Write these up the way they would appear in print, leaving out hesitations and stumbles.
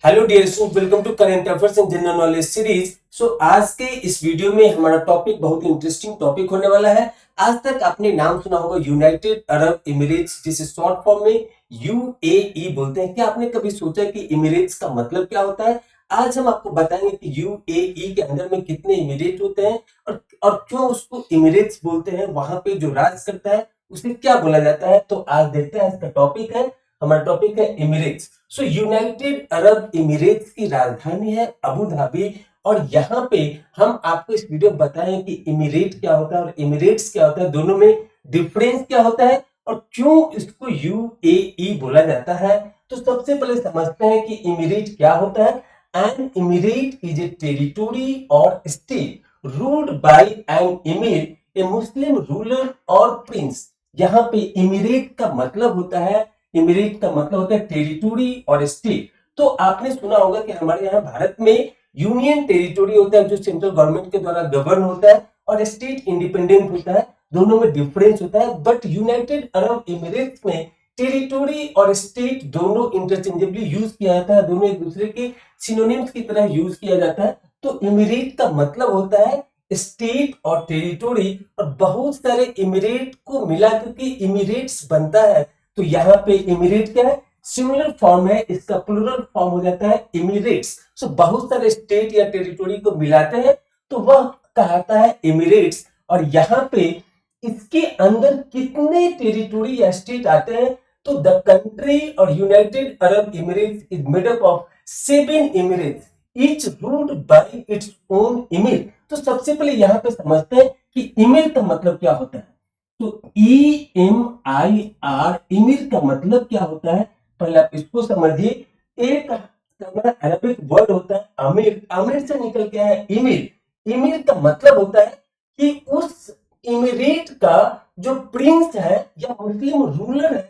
Hello dear student, welcome to current affairs and general knowledge series. आज के इस video में हमारा टॉपिक बहुत ही इंटरेस्टिंग टॉपिक होने वाला है। आज तक आपने नाम सुना होगा यूनाइटेड अरब इमिरेट्स, जिसे शॉर्ट फॉर्म में यूएई बोलते हैं। क्या आपने कभी सोचा कि इमिरेट्स का मतलब क्या होता है? आज हम आपको बताएंगे कि यूएई के अंदर में कितने इमिरेट होते हैं और क्यों उसको इमिरेट्स बोलते हैं। वहां पे जो राज करता है उसे क्या बोला जाता है। तो आज देखते हैं, इसका टॉपिक है, हमारा टॉपिक है इमिरेट्स। यूनाइटेड अरब इमिरेट्स की राजधानी है अबू धाबी। और यहाँ पे हम आपको इस वीडियो में बताएं कि इमिरेट क्या होता है और इमिरेट्स क्या होता है, दोनों में डिफरेंस क्या होता है और क्यों इसको यूएई बोला जाता है। तो सबसे पहले समझते हैं कि इमिरेट क्या होता है। An emirate is a territory or state ruled by an emir, a Muslim ruler or prince. यहाँ पे इमिरेट का मतलब होता है, इमिरेट का मतलब होता है टेरिटोरी और स्टेट। तो आपने सुना होगा कि हमारे यहाँ भारत में यूनियन टेरिटोरी होता है जो सेंट्रल गवर्नमेंट के द्वारा गवर्न होता है, और स्टेट इंडिपेंडेंट होता है। दोनों में डिफरेंस होता है, बट यूनाइटेड अरब इमिरेट्स में टेरिटोरी और स्टेट दोनों इंटरचेंजेबली यूज किया जाता है, दोनों एक दूसरे के सिनोनिम्स की तरह यूज किया जाता है। तो इमिरेट का मतलब होता है स्टेट और टेरिटोरी, और बहुत सारे इमिरेट को मिलाकर के इमिरेट्स बनता है। तो यहाँ पे इमिरेट क्या है, सिंगुलर फॉर्म है, इसका प्लूरल फॉर्म हो जाता है इमिरेट्स। बहुत सारे स्टेट या टेरिटोरी को मिलाते हैं तो वह कहता है इमिरेट्स। और यहाँ पे इसके अंदर कितने टेरिटोरी या स्टेट आते हैं, तो द कंट्री और United Arab Emirates is made up of 7 emirates each ruled by its own emir. तो सबसे पहले यहाँ पे समझते हैं कि इमिर का मतलब क्या होता है। तो EMIR, इमिर का मतलब क्या होता है, पहले आप इसको समझिए। एक हमारा अरबिक वर्ड होता है अमीर, अमीर से निकल के है इमिर। इमिर का मतलब होता है कि उस इमिरेट का जो प्रिंस है या मुस्लिम रूलर है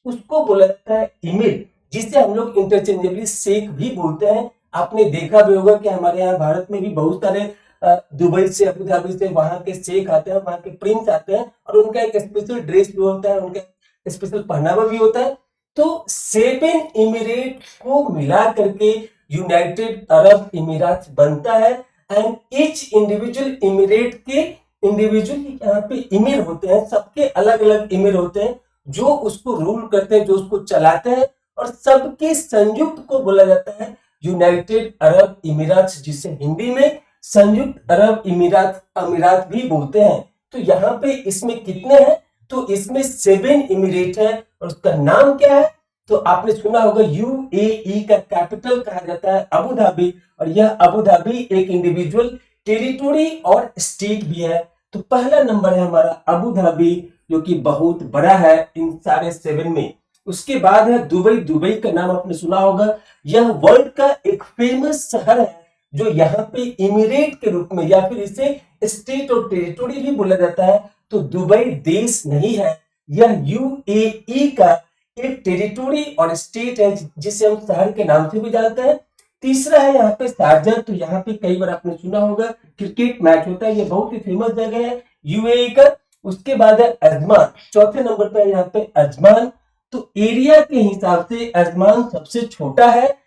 उसको बोला जाता है इमिर, जिसे हम लोग इंटरचेंजेबली शेख भी बोलते हैं। आपने देखा भी होगा कि हमारे यहाँ भारत में भी बहुत सारे दुबई से, अबू धाबी से वहां के शेख आते हैं, वहां के प्रिंस आते हैं, और उनका एक स्पेशल ड्रेस भी होता है, उनका स्पेशल पहनावा भी होता है। तो 7 इमिरेट को मिला करके यूनाइटेड अरब इमिरात बनता है। एंड ईच इंडिविजुअल इमिरेट के इंडिविजुअल यहाँ पे इमिर होते हैं, सबके अलग अलग इमिर होते हैं जो उसको रूल करते हैं, जो उसको चलाते हैं, और सबके संयुक्त को बोला जाता है यूनाइटेड अरब इमिरात, जिसे हिंदी में संयुक्त अरब इमिरात अमीरात भी बोलते हैं। तो यहाँ पे इसमें कितने हैं, तो इसमें 7 इमिरेट है, और उसका नाम क्या है, तो आपने सुना होगा यूएई का कैपिटल कहा जाता है अबू धाबी, और यह अबू धाबी एक इंडिविजुअल टेरिटोरी और स्टेट भी है। तो पहला नंबर है हमारा अबू धाबी, जो कि बहुत बड़ा है इन सारे 7 में। उसके बाद है दुबई। दुबई का नाम आपने सुना होगा, यह वर्ल्ड का एक फेमस शहर है जो यहाँ पे इमिरेट के रूप में, या फिर इसे स्टेट और टेरिटोरी भी बोला जाता है। तो दुबई देश नहीं है, यह यूएई का एक टेरिटोरी और स्टेट है, जिसे हम शहर के नाम से भी जानते हैं। तीसरा है यहाँ पे शारजाह। तो यहाँ पे कई बार आपने सुना होगा क्रिकेट मैच होता है, ये बहुत ही फेमस जगह है यूएई का। उसके बाद है अजमान, चौथे नंबर पे यहाँ पे अजमान। तो एरिया के हिसाब से अजमान सबसे छोटा है।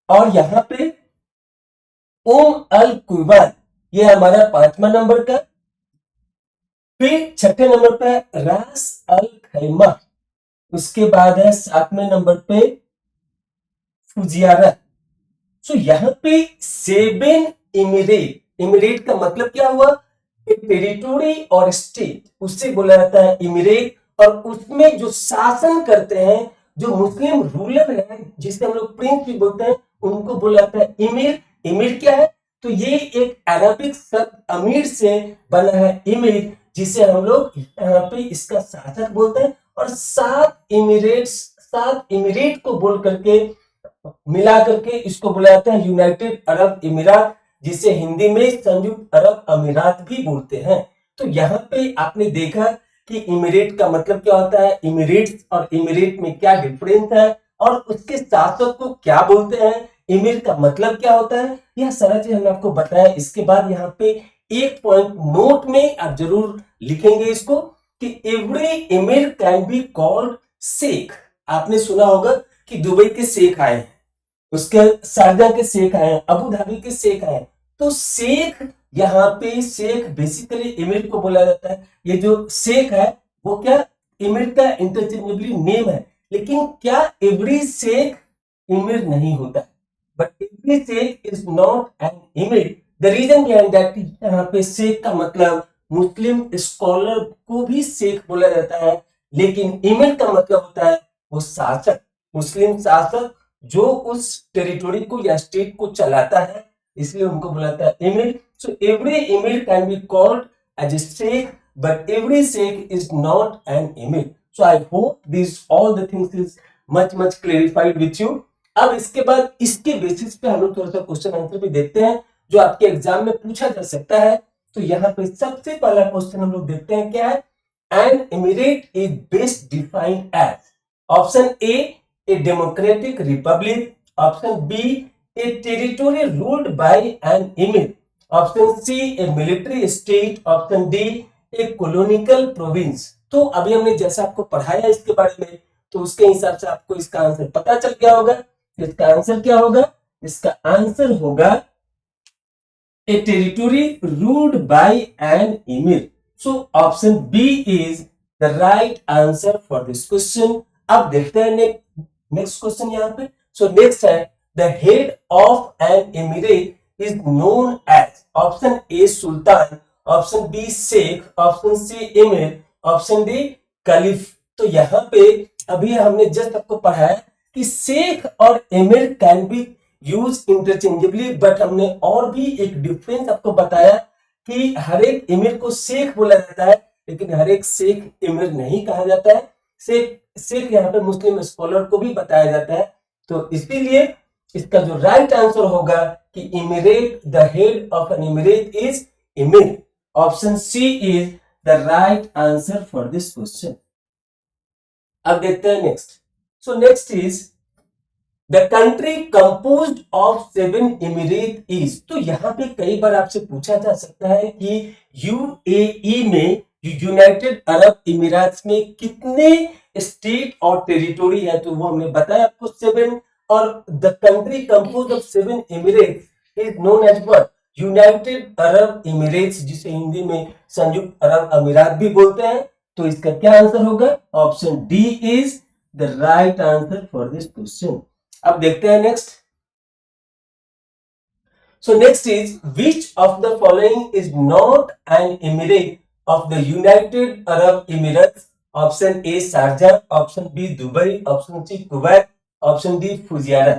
और यहाँ पे अल कुवैत, ये हमारा 5वां नंबर का। फिर छठे नंबर पे रास अल खैमा। उसके बाद है 7वें नंबर पे फुजियारा। यहाँ पे 7 इमिरेट, इमिरेट का मतलब क्या हुआ, टेरिटोरी और स्टेट, उससे बोला जाता है इमिरेट। और उसमें जो शासन करते हैं, जो मुस्लिम रूलर है, जिसे हम लोग प्रिंस भी बोलते हैं, उनको बोला जाता है इमिर। इमिर क्या है, तो ये एक अरबिक शब्द अमीर से बना है इमिर, जिसे हम लोग यहाँ पे इसका शासक बोलते हैं। और 7 इमिरेट को बोल करके मिला करके इसको बोला जाता है यूनाइटेड अरब इमिरात, जिसे हिंदी में संयुक्त अरब अमीरात भी बोलते हैं। तो यहाँ पे आपने देखा कि इमिरेट का मतलब क्या होता है, इमिरेट्स और इमिरेट में क्या डिफरेंस है, और उसके शासक को क्या बोलते हैं, इमिर का मतलब क्या होता है, यह सारा चीज हमने आपको बताया। इसके बाद यहाँ पे एक पॉइंट नोट में आप जरूर लिखेंगे इसको, कि every emir can be called sheikh. आपने सुना होगा कि दुबई के शेख आए हैं, उसके शारजा के शेख आए हैं, अबू धाबी के शेख आए हैं। तो शेख, यहाँ पे शेख बेसिकली एमिर को बोला जाता है। ये जो शेख है वो क्या एमिर का इंटरचेंजेबली नेम है, लेकिन क्या एवरी शेख एमिर नहीं होता, but every sheikh is not an emir. The reason behind that, यहाँ पे शेख का मतलब मुस्लिम स्कॉलर को भी शेख बोला जाता है, लेकिन एमिर का मतलब होता है वो शासक, मुस्लिम शासक जो उस टेरिटोरी को या स्टेट को चलाता है, इसलिए उनको बुलाता है emir. So every emir can be called as a sheikh, but every sheikh is not an emir. So I hope this all the things is much clarified with you. अब इसके बाद इसके बेसिस पे हम लोग थोड़ा सा क्वेश्चन आंसर भी देखते हैं जो आपके एग्जाम में पूछा जा सकता है। तो यहाँ पे सबसे पहला क्वेश्चन हम लोग देखते हैं क्या है। An emirate is best defined as, option A democratic republic, option B a territory ruled by an emir, option C a military state, option D a colonial province. तो अभी हमने जैसा आपको पढ़ाया इसके बारे में, तो उसके हिसाब से आपको इसका आंसर पता चल गया होगा। इसका आंसर क्या होगा? इसका आंसर होगा a territory ruled by an emir. So option B is the right answer for this question. अब देखते हैं नेक्स्ट क्वेश्चन यहाँ पे। सो नेक्स्ट है the head of an emirate is known as, option A sultan, option B sheikh, option C emir, option D caliph. तो यहाँ पे अभी हमने जस्ट आपको पढ़ाया कि शेख और emir can B use interchangeably, but हमने और भी एक डिफरेंस आपको बताया कि हर एक एमिर को शेख बोला जाता है, लेकिन हर एक शेख एमिर नहीं कहा जाता है। शेख यहाँ पे मुस्लिम स्कॉलर को भी बताया जाता है। तो इसीलिए इसका जो राइट आंसर होगा कि emirate, the head of an emirate is emir. Option C is the right answer for this question. अब देखते हैं next. So next is the country composed of 7 emirate is. तो यहाँ पे कई बार आपसे पूछा जा सकता है कि यूएई में, यूनाइटेड अरब इमिरात में कितने स्टेट और टेरिटोरी है, तो वो हमने बताया आपको 7, और the country composed of 7 emirate is known as what, United Arab Emirates, जिसे हिंदी में संयुक्त अरब अमीरात भी बोलते हैं। तो इसका क्या आंसर होगा? Option D is the right answer for this question. अब देखते हैं next. So next is which of the following is not an emirate of the United Arab Emirates, option A Sharjah, option B Dubai, option C Kuwait, option D Fujairah.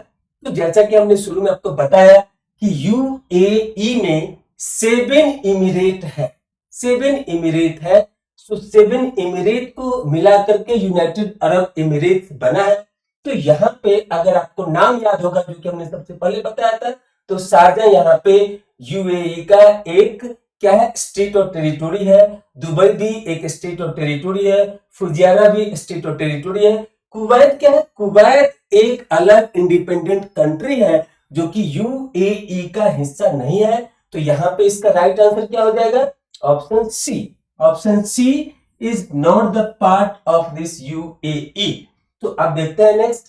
तो जैसा कि हमने शुरू में आपको बताया कि यूएई में 7 इमिरेट है, 7 इमिरेट है। तो 7 इमिरेट को मिला करके यूनाइटेड अरब इमिरेट्स बना है। तो यहाँ पे अगर आपको नाम याद होगा, जो कि हमने सबसे पहले बताया था, तो शारजा यहाँ पे यूएई का एक क्या है, स्टेट और टेरिटोरी है। दुबई भी एक स्टेट और टेरिटोरी है। फुजियारा भी स्टेट और टेरिटोरी है। कुवैत क्या है? कुवैत एक अलग इंडिपेंडेंट कंट्री है जो कि यूएई का हिस्सा नहीं है। तो यहाँ पे इसका राइट आंसर क्या हो जाएगा? Option C. Option C is not the part of this UAE. तो अब देखते हैं next.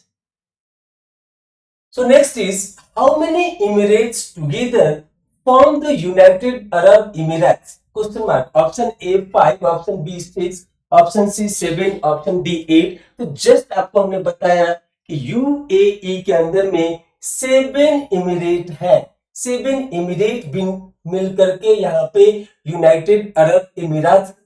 So next is how many emirates together form the United Arab Emirates? Question mark. Option A 5, option B 6, option C 7, option D 8। तो just आपको हमने बताया कि UAE के अंदर में 7 इमिरेट है। 7 इमिरेट मिल करके यहाँ पे यूनाइटेड अरब इमिरात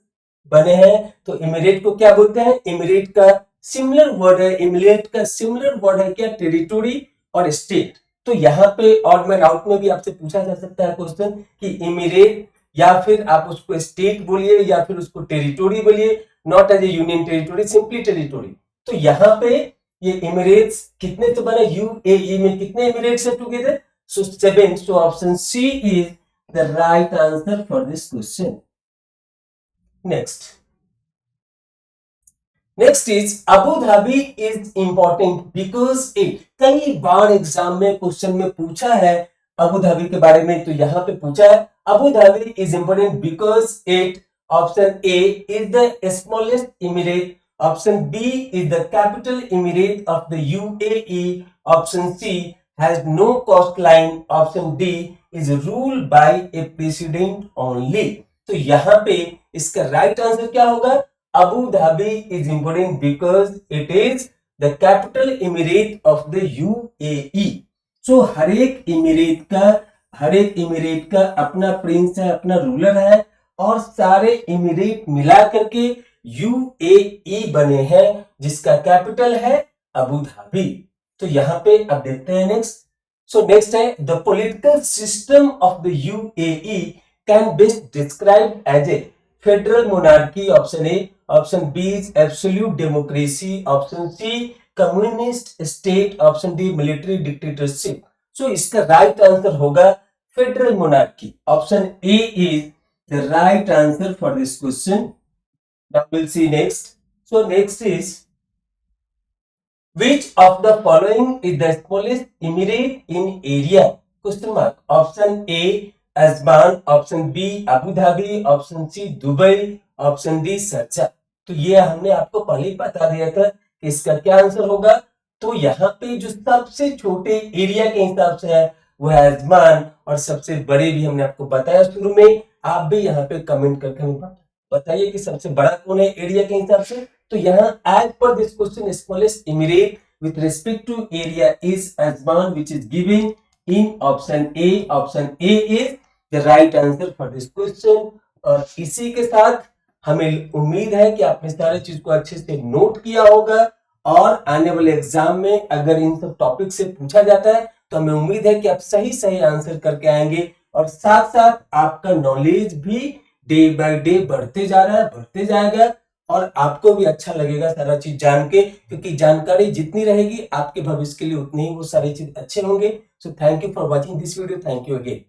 बने हैं। तो इमिरेट को क्या बोलते हैं? इमिरेट का सिमिलर वर्ड है, इमिरेट का सिमिलर वर्ड है क्या? Territory or state. तो यहाँ पे और में आउट में भी आपसे पूछा जा सकता है क्वेश्चन कि इमिरेट, या फिर आप उसको स्टेट बोलिए या फिर उसको टेरिटोरी बोलिए, not as a union territory, simply territory. तो यहाँ पे ये इमिरेट्स कितने से बने? यूएई में कितने इमिरेट्स है together? So 7। So option C is the right answer for this question. Next is Abu Dhabi is important because it. कई बार एग्जाम में क्वेश्चन में पूछा है अबू धाबी के बारे में। तो यहाँ पे पूछा है Abu Dhabi is important because it, option A is the smallest emirate, option B is the capital emirate of the UAE, option C has no coastline. Option D is ruled by a president only. तो यहाँ पे इसका right answer क्या होगा? Abu Dhabi is important because it is the capital emirate of the UAE. So हर एक emirate का अपना प्रिंस है, अपना रूलर है, और सारे इमिरेट मिला करके यूएई बने हैं जिसका कैपिटल है अबू धाबी. तो यहाँ पे अब देखते हैं नेक्स्ट. सो नेक्स्ट है the political system of the UAE can best describe as a federal monarchy. Option A. Option B is absolute democracy. Option C communist state. Option D military dictatorship. So इसका right answer होगा federal monarchy. Option A is the right answer for this question. Now we'll see next. So next is which of the following is the smallest emirate in area? Question mark. Option A Ajman, option B Abu Dhabi, option C Dubai, option D Sharjah. तो ये हमने आपको पहले ही बता दिया था कि इसका क्या आंसर होगा. तो यहाँ पे जो सबसे छोटे एरिया के हिसाब से है वो है अजमान, और सबसे बड़े भी हमने आपको बताया शुरू में. आप भी यहाँ पे कमेंट करके हमें बताइए कि सबसे बड़ा कौन है एरिया के हिसाब से. तो यहाँ as per this question smallest emirate with respect to area is Ajman which is given in option A. Option A is the right answer for this question. और इसी के साथ हमें उम्मीद है कि आपने सारे चीज को अच्छे से नोट किया होगा, और आने वाले एग्जाम में अगर इन सब टॉपिक से पूछा जाता है तो हमें उम्मीद है कि आप सही आंसर करके आएंगे, और साथ साथ आपका नॉलेज भी डे बाय डे बढ़ते जा रहा है, बढ़ते जाएगा, और आपको भी अच्छा लगेगा सारा चीज जान के, क्योंकि जानकारी जितनी रहेगी आपके भविष्य के लिए उतनी ही वो सारी चीज अच्छे होंगे. So thank you for watching this video. Thank you again.